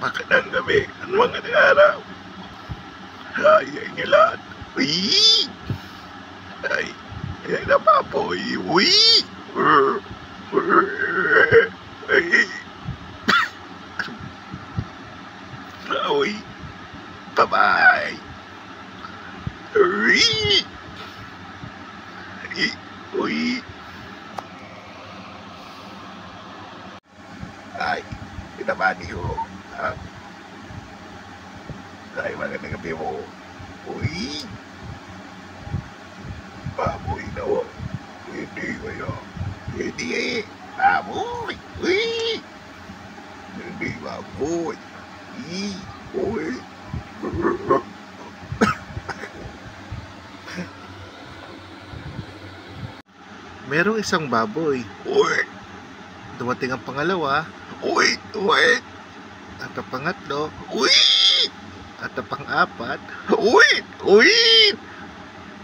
Magandang gabi at magandang araw. Ay, ay niyo lahat. Uy! Ay, ay na papoy. Uy! Ay, uy! Bye-bye! Uy! Uy! Ay, pinamani ko. Ay, magandang gabi mo. Uy! Baboy na o. Hindi kaya. Hindi eh. Baboy! Uy! Hindi baboy. Uy! Merong isang baboy. Uy! Dumating ang pangalawa. Uy! Uy! At ang pangatlo. Uy! At ang pang-apat. Uy! Uy!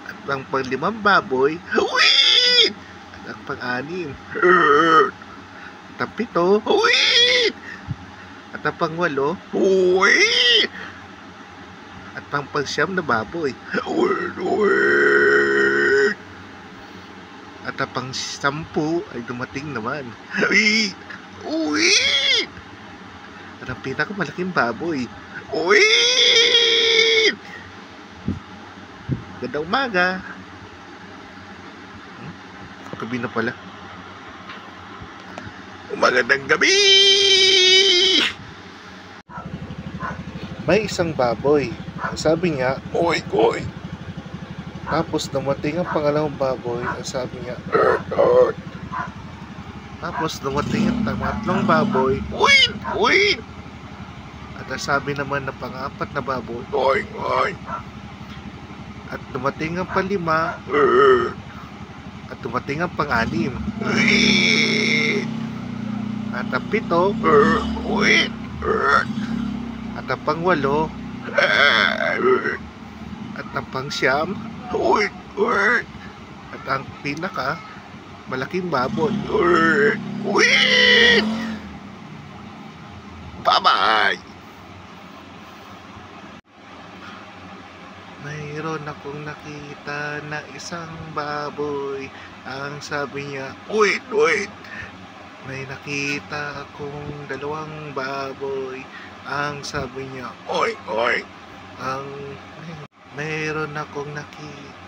At ang pang-limang baboy. Uy! At ang pang-anim. At ang pito. Uy! At ang pang-walo. Uy! At ang pang-siyam na baboy. Uy! At ang pang-sampu ay dumating naman. Uy! Uy! At ang pinakamalaking baboy. Uy! Gandang umaga. Gabi na pala. Magandang gabi! May isang baboy. Sabi niya, Uy! Uy! tapos dumating ang pangalawang baboy. Sabi niya, tapos dumating ang pangatlong baboy. Uy! Uy! At ang sabi naman ng pang-apat na baboy. Uy! Uy! At dumating ang panlima. At dumating ang pang-anim. Uy! At ang pito. Uy! At ang pang-walo. At ang pang-siyam. Uy! Uy! At ang pinaka malaking baboy. Uy! Bye-bye! Mayroon akong nakita na isang baboy. Ang sabi niya, Wait! Wait! may nakita akong dalawang baboy. Ang sabi niya, Oy! Oy! mayroon akong nakita